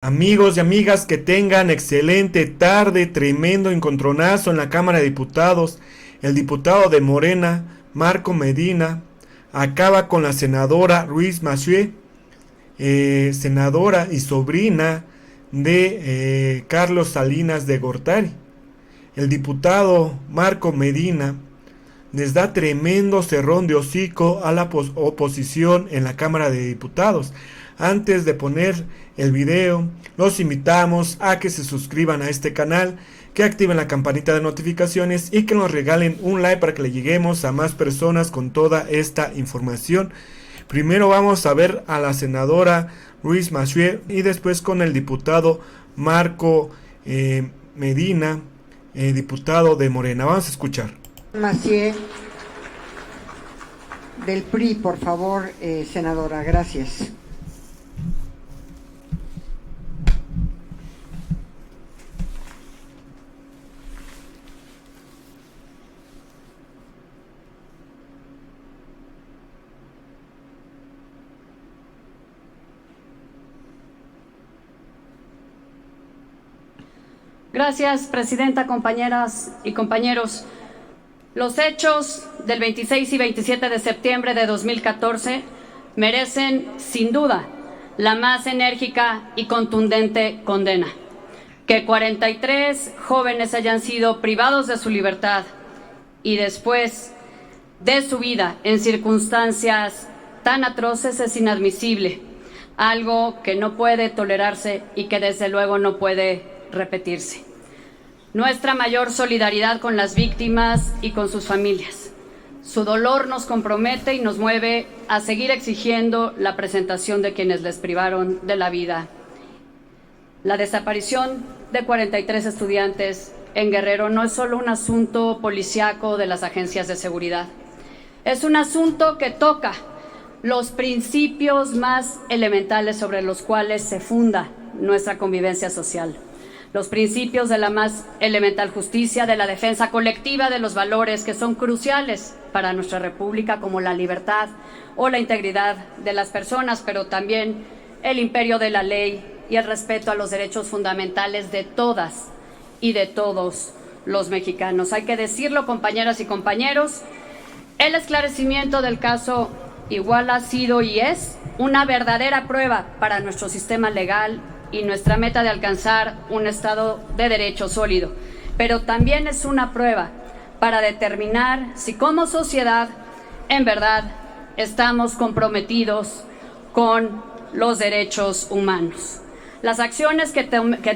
Amigos y amigas, que tengan excelente tarde, tremendo encontronazo en la Cámara de Diputados. El diputado de Morena, Marco Medina, acaba con la senadora Ruiz Massieu, senadora y sobrina de Carlos Salinas de Gortari. El diputado Marco Medina les da tremendo cerrón de hocico a la oposición en la Cámara de Diputados. Antes de poner el video, los invitamos a que se suscriban a este canal, que activen la campanita de notificaciones y que nos regalen un like para que le lleguemos a más personas con toda esta información. Primero vamos a ver a la senadora Ruiz Massieu y después con el diputado Marco Medina, diputado de Morena. Vamos a escuchar. Massieu, del PRI, por favor, senadora, gracias. Gracias, presidenta, compañeras y compañeros. Los hechos del 26 y 27 de septiembre de 2014 merecen, sin duda, la más enérgica y contundente condena. Que 43 jóvenes hayan sido privados de su libertad y después de su vida en circunstancias tan atroces es inadmisible, algo que no puede tolerarse y que desde luego no puede repetirse. Nuestra mayor solidaridad con las víctimas y con sus familias. Su dolor nos compromete y nos mueve a seguir exigiendo la presentación de quienes les privaron de la vida. La desaparición de 43 estudiantes en Guerrero no es solo un asunto policíaco de las agencias de seguridad. Es un asunto que toca los principios más elementales sobre los cuales se funda nuestra convivencia social. Los principios de la más elemental justicia, de la defensa colectiva de los valores que son cruciales para nuestra república, como la libertad o la integridad de las personas, pero también el imperio de la ley y el respeto a los derechos fundamentales de todas y de todos los mexicanos. Hay que decirlo, compañeras y compañeros, el esclarecimiento del caso Iguala ha sido y es una verdadera prueba para nuestro sistema legal y nuestra meta de alcanzar un Estado de Derecho sólido, pero también es una prueba para determinar si como sociedad en verdad estamos comprometidos con los derechos humanos. Las acciones que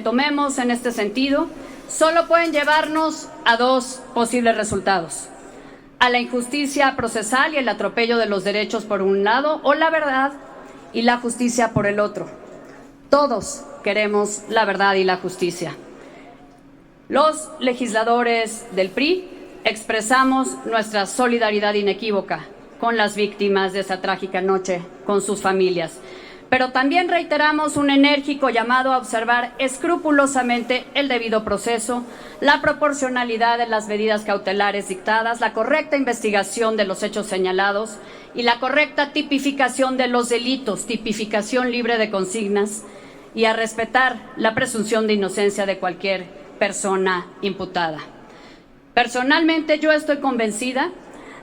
tomemos en este sentido solo pueden llevarnos a dos posibles resultados: a la injusticia procesal y el atropello de los derechos por un lado, o la verdad y la justicia por el otro. Todos queremos la verdad y la justicia. Los legisladores del PRI expresamos nuestra solidaridad inequívoca con las víctimas de esa trágica noche, con sus familias, pero también reiteramos un enérgico llamado a observar escrupulosamente el debido proceso, la proporcionalidad de las medidas cautelares dictadas, la correcta investigación de los hechos señalados y la correcta tipificación de los delitos, tipificación libre de consignas, y a respetar la presunción de inocencia de cualquier persona imputada. Personalmente, yo estoy convencida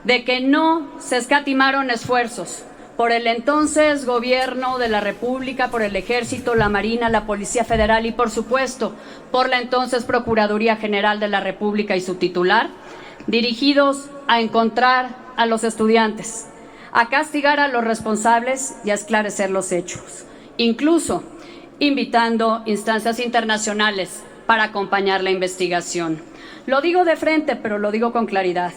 de que no se escatimaron esfuerzos por el entonces Gobierno de la República, por el Ejército, la Marina, la Policía Federal y, por supuesto, por la entonces Procuraduría General de la República y su titular, dirigidos a encontrar a los estudiantes, a castigar a los responsables y a esclarecer los hechos, incluso invitando instancias internacionales para acompañar la investigación. Lo digo de frente, pero lo digo con claridad.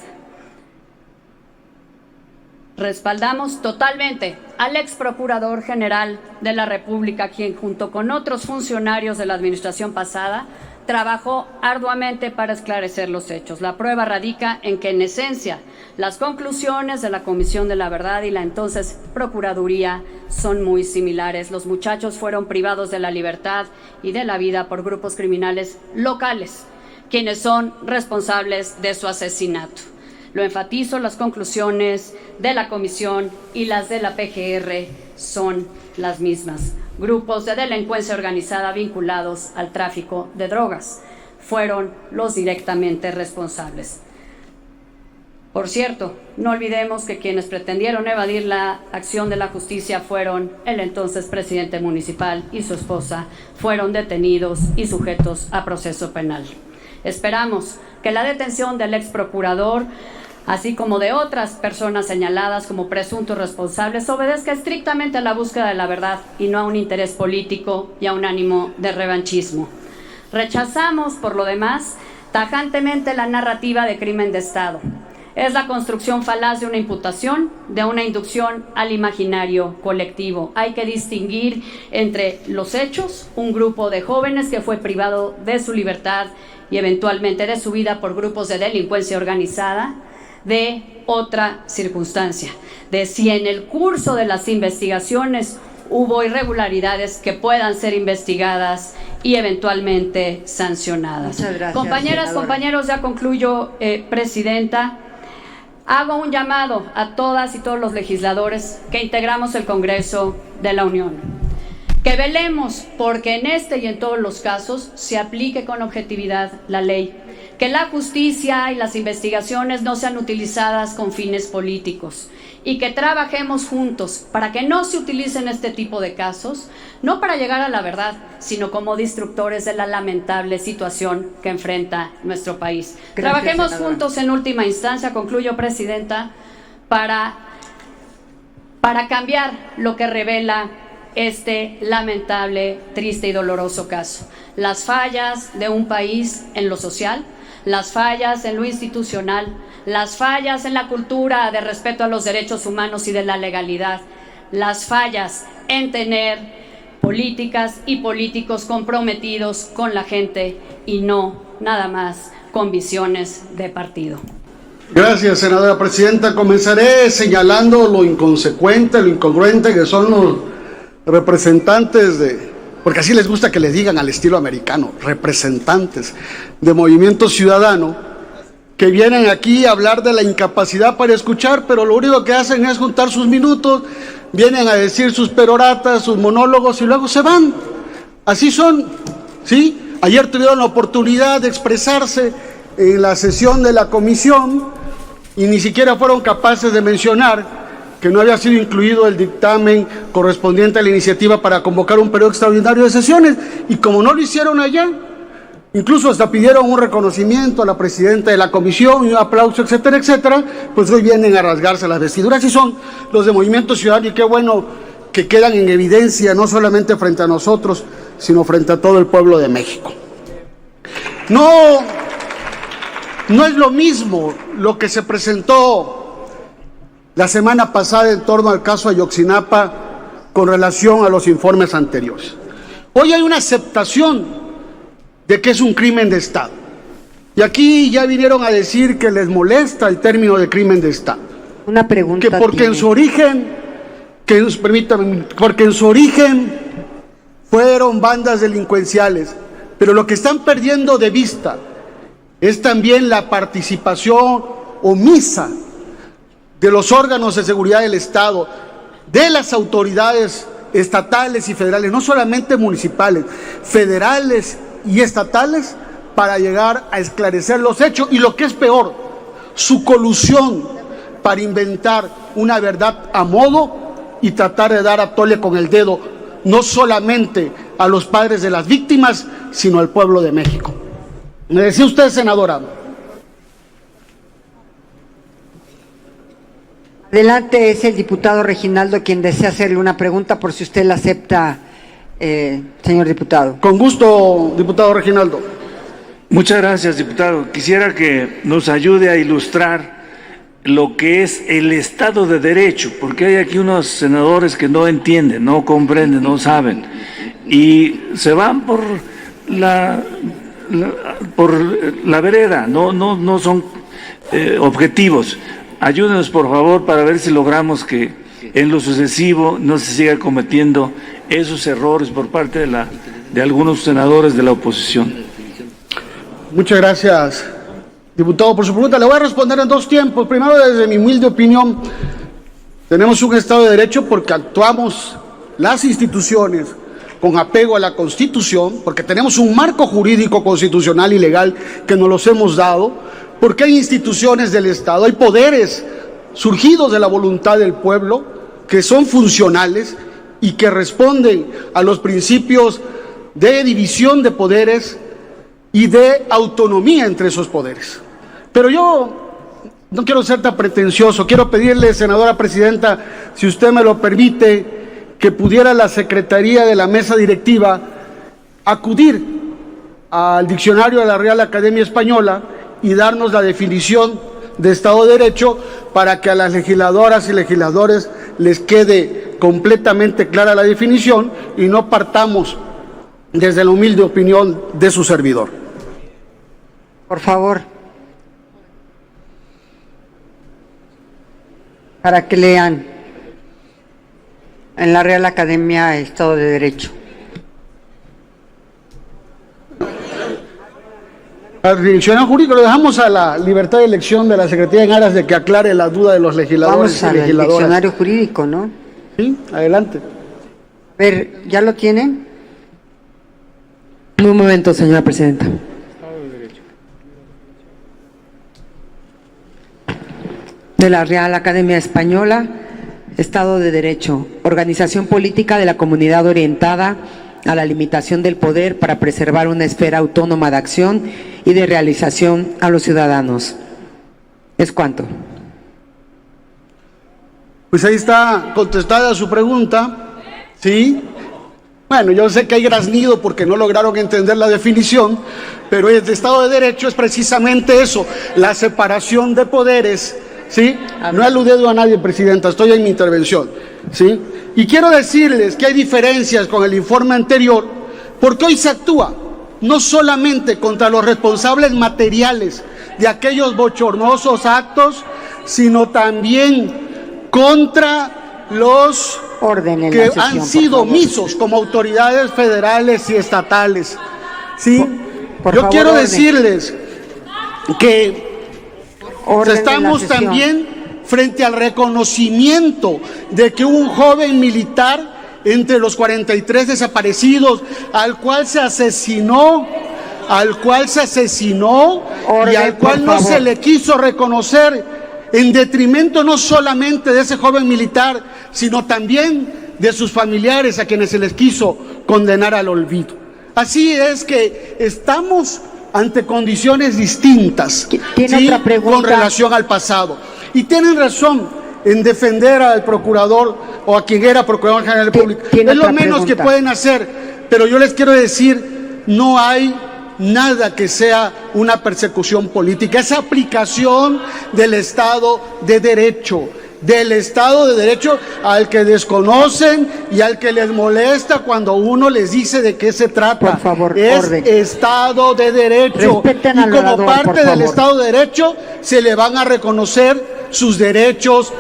Respaldamos totalmente al ex procurador general de la República, quien junto con otros funcionarios de la administración pasada trabajó arduamente para esclarecer los hechos. La prueba radica en que, en esencia, las conclusiones de la Comisión de la Verdad y la entonces Procuraduría son muy similares. Los muchachos fueron privados de la libertad y de la vida por grupos criminales locales, quienes son responsables de su asesinato. Lo enfatizo, las conclusiones de la Comisión y las de la PGR son las mismas. Grupos de delincuencia organizada vinculados al tráfico de drogas fueron los directamente responsables. Por cierto, no olvidemos que quienes pretendieron evadir la acción de la justicia fueron el entonces presidente municipal y su esposa, fueron detenidos y sujetos a proceso penal. Esperamos que la detención del ex procurador, así como de otras personas señaladas como presuntos responsables, obedezca estrictamente a la búsqueda de la verdad y no a un interés político y a un ánimo de revanchismo. Rechazamos, por lo demás, tajantemente la narrativa de crimen de Estado. Es la construcción falaz de una imputación, de una inducción al imaginario colectivo. Hay que distinguir entre los hechos, un grupo de jóvenes que fue privado de su libertad y eventualmente de su vida por grupos de delincuencia organizada, de otra circunstancia, de si en el curso de las investigaciones hubo irregularidades que puedan ser investigadas y eventualmente sancionadas. Muchas gracias, compañeras, senadora. compañeros, ya concluyo, Presidenta. Hago un llamado a todas y todos los legisladores que integramos el Congreso de la Unión, que velemos porque en este y en todos los casos se aplique con objetividad la ley, que la justicia y las investigaciones no sean utilizadas con fines políticos y que trabajemos juntos para que no se utilicen este tipo de casos, no para llegar a la verdad, sino como destructores de la lamentable situación que enfrenta nuestro país. Gracias, Trabajemos senadora. juntos en última instancia, concluyo, Presidenta, para cambiar lo que revela este lamentable, triste y doloroso caso. Las fallas de un país en lo social, las fallas en lo institucional, las fallas en la cultura de respeto a los derechos humanos y de la legalidad, las fallas en tener políticas y políticos comprometidos con la gente y no nada más con visiones de partido. Gracias, senadora presidenta. Comenzaré señalando lo inconsecuente, lo incongruente que son los representantes porque así les gusta que le digan al estilo americano, representantes de Movimiento Ciudadano, que vienen aquí a hablar de la incapacidad para escuchar, pero lo único que hacen es juntar sus minutos, vienen a decir sus peroratas, sus monólogos y luego se van. Así son, ¿sí? Ayer tuvieron la oportunidad de expresarse en la sesión de la comisión y ni siquiera fueron capaces de mencionar que no había sido incluido el dictamen correspondiente a la iniciativa para convocar un periodo extraordinario de sesiones, y como no lo hicieron allá, incluso hasta pidieron un reconocimiento a la presidenta de la comisión y un aplauso, etcétera, etcétera, pues hoy vienen a rasgarse las vestiduras. Y son los de Movimiento Ciudadano, y qué bueno que quedan en evidencia no solamente frente a nosotros, sino frente a todo el pueblo de México. No es lo mismo lo que se presentó la semana pasada en torno al caso Ayotzinapa con relación a los informes anteriores. Hoy hay una aceptación de que es un crimen de Estado. Y aquí ya vinieron a decir que les molesta el término de crimen de Estado. Una pregunta. Que porque en su origen, porque en su origen fueron bandas delincuenciales, pero lo que están perdiendo de vista es también la participación omisa de los órganos de seguridad del Estado, de las autoridades estatales y federales, no solamente municipales, federales y estatales, para llegar a esclarecer los hechos y, lo que es peor, su colusión para inventar una verdad a modo y tratar de dar a tole con el dedo no solamente a los padres de las víctimas, sino al pueblo de México. Me decía usted, senadora. Adelante, es el diputado Reginaldo quien desea hacerle una pregunta, por si usted la acepta, señor diputado. Con gusto, diputado Reginaldo. Muchas gracias, diputado. Quisiera que nos ayude a ilustrar lo que es el Estado de Derecho, porque hay aquí unos senadores que no entienden, no comprenden, no saben, y se van por la vereda, no son objetivos. Ayúdenos, por favor, para ver si logramos que en lo sucesivo no se siga cometiendo esos errores por parte de algunos senadores de la oposición. Muchas gracias, diputado, por su pregunta. Le voy a responder en dos tiempos. Primero, desde mi humilde opinión, Tenemos un Estado de Derecho porque actuamos las instituciones con apego a la Constitución, porque tenemos un marco jurídico constitucional y legal que nos los hemos dado, porque hay instituciones del Estado, hay poderes surgidos de la voluntad del pueblo que son funcionales y que responden a los principios de división de poderes y de autonomía entre esos poderes. Pero yo no quiero ser tan pretencioso, quiero pedirle, senadora presidenta, si usted me lo permite, que pudiera la Secretaría de la Mesa Directiva acudir al diccionario de la Real Academia Española y darnos la definición de Estado de Derecho para que a las legisladoras y legisladores les quede completamente clara la definición y no partamos desde la humilde opinión de su servidor. Por favor. Para que lean en la Real Academia Estado de Derecho. Al diccionario jurídico lo dejamos a la libertad de elección de la Secretaría en aras de que aclare la duda de los legisladores y Vamos al legisladoras. diccionario jurídico, ¿no? Sí, adelante. A ver, ¿ya lo tienen? Un momento, señora presidenta. De la Real Academia Española, Estado de Derecho, organización política de la comunidad orientada a la limitación del poder para preservar una esfera autónoma de acción y de realización a los ciudadanos. ¿Es cuánto? Pues ahí está contestada su pregunta, ¿sí? Bueno, yo sé que hay graznido porque no lograron entender la definición, pero el Estado de Derecho es precisamente eso, la separación de poderes, ¿sí? No he aludido a nadie, presidenta, estoy en mi intervención, ¿sí? Y quiero decirles que hay diferencias con el informe anterior, porque hoy se actúa no solamente contra los responsables materiales de aquellos bochornosos actos, sino también contra los Orden en que la sesión, han por sido favor. omisos como autoridades federales y estatales, ¿sí? Por Yo favor, quiero orden. decirles que Orden en la estamos sesión. también frente al reconocimiento de que hubo un joven militar entre los 43 desaparecidos, al cual se asesinó, y Orden, al cual por no favor. se le quiso reconocer, en detrimento no solamente de ese joven militar, sino también de sus familiares a quienes se les quiso condenar al olvido. Así es que estamos ante condiciones distintas, ¿Tiene ¿sí? otra pregunta? Con relación al pasado. Y tienen razón en defender al procurador o a quien era procurador general de la República. ¿Tiene Es lo otra menos que pregunta? pueden hacer, pero yo les quiero decir, no hay nada que sea una persecución política, es aplicación del Estado de Derecho, al que desconocen y al que les molesta cuando uno les dice de qué se trata. Por favor, es orden. Estado de Derecho. Respeten Y al como orador, parte por del favor. Estado de Derecho se le van a reconocer sus derechos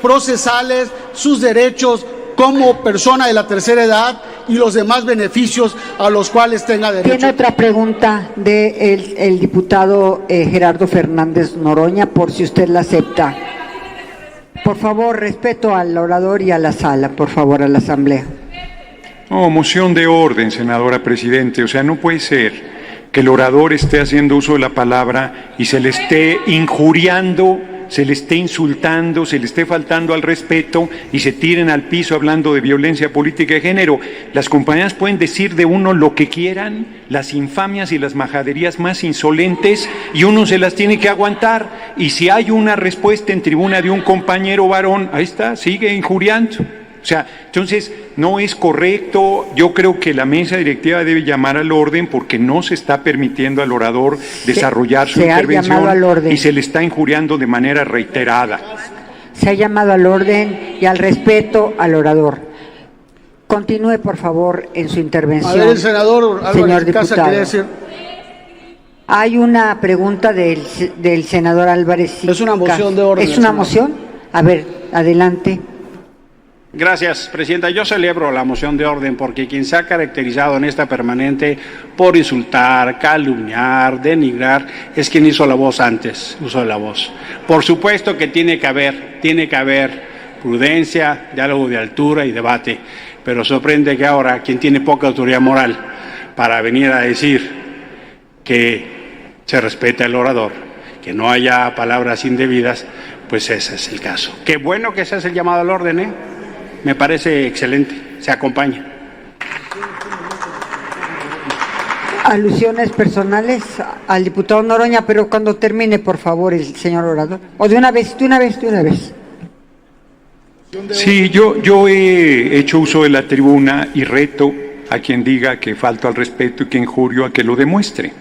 procesales, sus derechos como persona de la tercera edad y los demás beneficios a los cuales tenga derecho. Tiene otra pregunta de el diputado Gerardo Fernández Noroña, por si usted la acepta. Por favor, respeto al orador y a la sala, por favor, a la asamblea. No, moción de orden, senadora presidente. O sea, no puede ser que el orador esté haciendo uso de la palabra y se le esté injuriando, se le esté insultando, se le esté faltando al respeto y se tiren al piso hablando de violencia política de género. Las compañeras pueden decir de uno lo que quieran, las infamias y las majaderías más insolentes, y uno se las tiene que aguantar. Y si hay una respuesta en tribuna de un compañero varón, ahí está, sigue injuriando. O sea, entonces no es correcto. Yo creo que la mesa directiva debe llamar al orden porque no se está permitiendo al orador desarrollar su se ha llamado al intervención orden. y se le está injuriando de manera reiterada. Se ha llamado al orden y al respeto al orador. Continúe, por favor, en su A intervención. ver, el senador señor Álvarez Casa diputado. quería decir. Hay una pregunta del senador Álvarez. Es una moción de orden, ¿Es una senador. moción? A ver, adelante. Gracias, presidenta. Yo celebro la moción de orden porque quien se ha caracterizado en esta permanente por insultar, calumniar, denigrar, es quien hizo la voz antes, uso de la voz. Por supuesto que tiene que haber prudencia, diálogo de altura y debate. Pero sorprende que ahora quien tiene poca autoridad moral para venir a decir que se respeta el orador, que no haya palabras indebidas, pues ese es el caso. Qué bueno que se hace el llamado al orden, ¿eh? Me parece excelente, se acompaña. Alusiones personales al diputado Noroña, pero cuando termine, por favor, el señor orador. O de una vez. Sí, yo he hecho uso de la tribuna y reto a quien diga que falto al respeto y que injurio a que lo demuestre.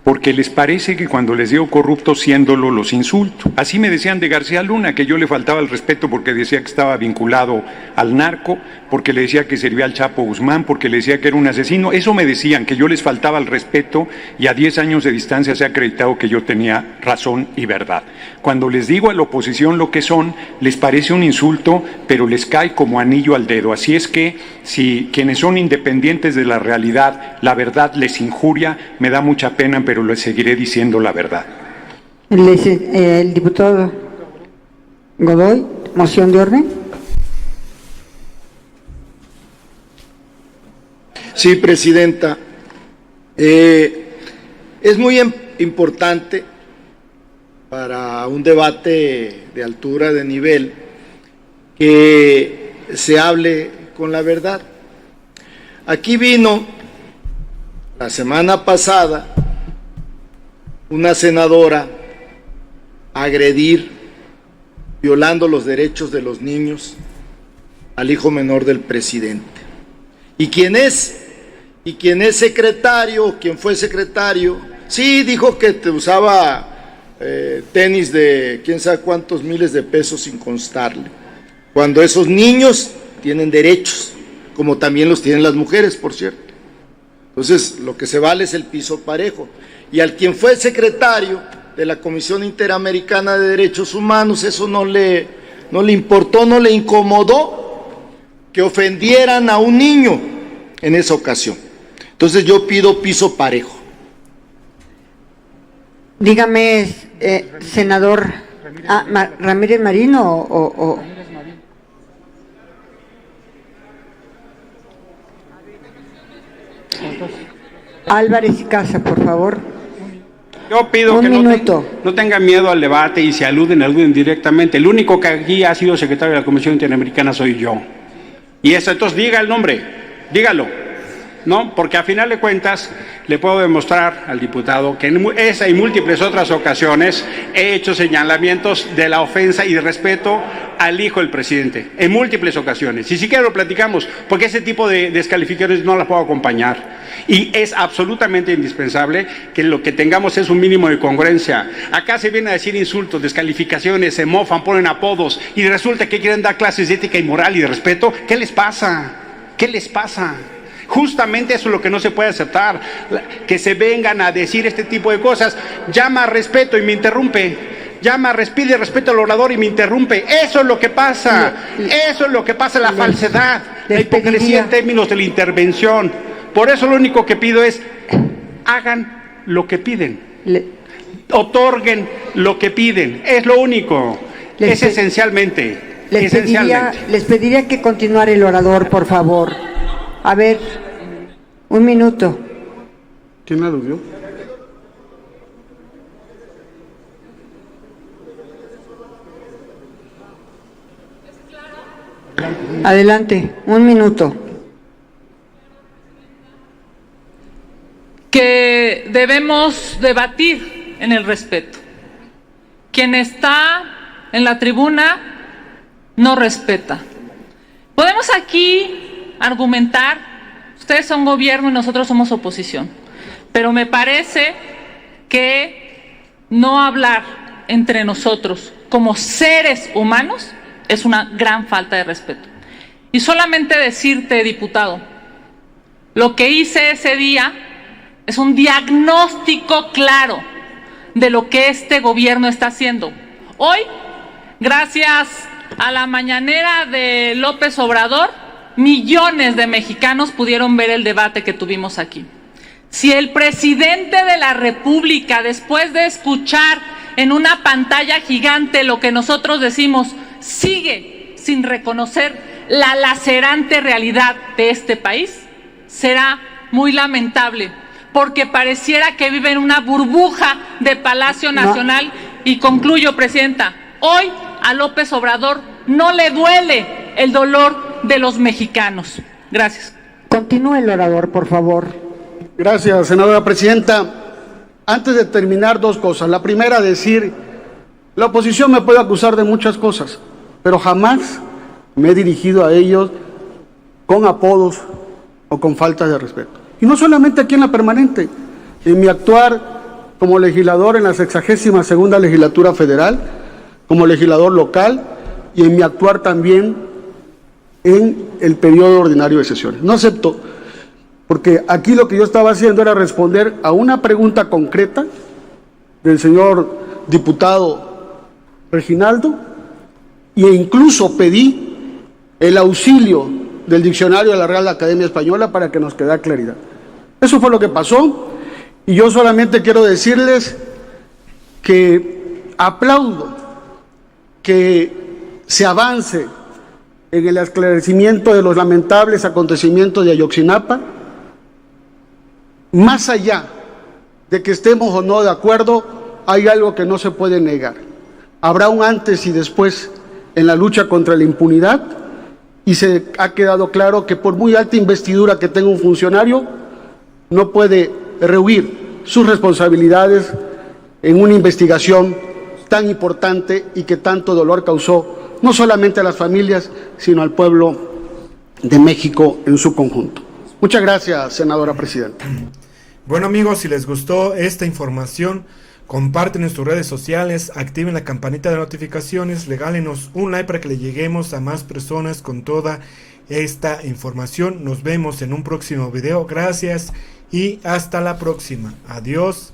Porque les parece que cuando les digo corrupto siéndolo los insulto. Así me decían de García Luna, que yo le faltaba el respeto porque decía que estaba vinculado al narco, porque le decía que servía al Chapo Guzmán, porque le decía que era un asesino. Eso me decían, que yo les faltaba el respeto, y a 10 años de distancia se ha acreditado que yo tenía razón y verdad. Cuando les digo a la oposición lo que son, les parece un insulto, pero les cae como anillo al dedo. Así es que si quienes son independientes de la realidad, la verdad les injuria, me da mucha pena, pero les seguiré diciendo la verdad. El diputado Godoy, moción de orden. Sí, presidenta. Es muy importante para un debate de altura, de nivel, que se hable con la verdad. Aquí vino la semana pasada una senadora a agredir, violando los derechos de los niños, al hijo menor del presidente. Y quien es secretario, quien fue secretario, sí dijo que te usaba tenis de quién sabe cuántos miles de pesos sin constarle, cuando esos niños tienen derechos, como también los tienen las mujeres, por cierto. Entonces, lo que se vale es el piso parejo. Y al quien fue secretario de la Comisión Interamericana de Derechos Humanos, eso no le importó, no le incomodó que ofendieran a un niño en esa ocasión. Entonces yo pido piso parejo. Dígame, senador Ramírez Marín o Álvarez y Casa, por favor. Yo pido que no tengan miedo al debate y si aluden directamente. El único que aquí ha sido secretario de la Comisión Interamericana soy yo. Y eso, entonces diga el nombre, dígalo, ¿no? Porque a final de cuentas le puedo demostrar al diputado que en esa y múltiples otras ocasiones he hecho señalamientos de la ofensa y de respeto al hijo del presidente, en múltiples ocasiones. Y si siquiera lo platicamos, porque ese tipo de descalificaciones no las puedo acompañar. Y es absolutamente indispensable que lo que tengamos es un mínimo de congruencia. Acá se viene a decir insultos, descalificaciones, se mofan, ponen apodos y resulta que quieren dar clases de ética y moral y de respeto. ¿Qué les pasa? ¿Qué les pasa? Justamente eso es lo que no se puede aceptar, que se vengan a decir este tipo de cosas. Llama a respeto y me interrumpe. Pide respeto al orador y me interrumpe. Eso es lo que pasa. Eso es lo que pasa, la falsedad, la hipocresía en términos de la intervención. Por eso lo único que pido es, hagan lo que piden. Otorguen lo que piden. Es lo único. Es esencialmente. Les pediría que continuara el orador, por favor. A ver, un minuto. ¿Quién aludió? Adelante, un minuto. Que debemos debatir en el respeto. Quien está en la tribuna no respeta. Podemos aquí argumentar, ustedes son gobierno y nosotros somos oposición, pero me parece que no hablar entre nosotros como seres humanos es una gran falta de respeto. Y solamente decirte, diputado, lo que hice ese día es un diagnóstico claro de lo que este gobierno está haciendo. Hoy, gracias a la mañanera de López Obrador, millones de mexicanos pudieron ver el debate que tuvimos aquí. Si el presidente de la República, después de escuchar en una pantalla gigante lo que nosotros decimos, sigue sin reconocer la lacerante realidad de este país será muy lamentable, porque pareciera que vive en una burbuja de Palacio Nacional. Y concluyo, Presidenta, hoy a López Obrador no le duele el dolor de los mexicanos. Gracias. Continúe el orador, por favor. Gracias, senadora presidenta. Antes de terminar, dos cosas. La primera, decir, la oposición me puede acusar de muchas cosas, pero jamás me he dirigido a ellos con apodos o con faltas de respeto. Y no solamente aquí en la permanente, en mi actuar como legislador en la 62ª legislatura federal, como legislador local y en mi actuar también en el periodo ordinario de sesiones. No acepto, porque aquí lo que yo estaba haciendo era responder a una pregunta concreta del señor diputado Reginaldo, e incluso pedí el auxilio del diccionario de la Real Academia Española para que nos quedara claridad. Eso fue lo que pasó, y yo solamente quiero decirles que aplaudo que se avance en el esclarecimiento de los lamentables acontecimientos de Ayotzinapa, más allá de que estemos o no de acuerdo, hay algo que no se puede negar. Habrá un antes y después en la lucha contra la impunidad, y se ha quedado claro que por muy alta investidura que tenga un funcionario, no puede rehuir sus responsabilidades en una investigación tan importante y que tanto dolor causó no solamente a las familias, sino al pueblo de México en su conjunto. Muchas gracias, senadora presidenta. Bueno, amigos, si les gustó esta información, comparten en sus redes sociales, activen la campanita de notificaciones, regálenos un like para que le lleguemos a más personas con toda esta información. Nos vemos en un próximo video. Gracias y hasta la próxima. Adiós.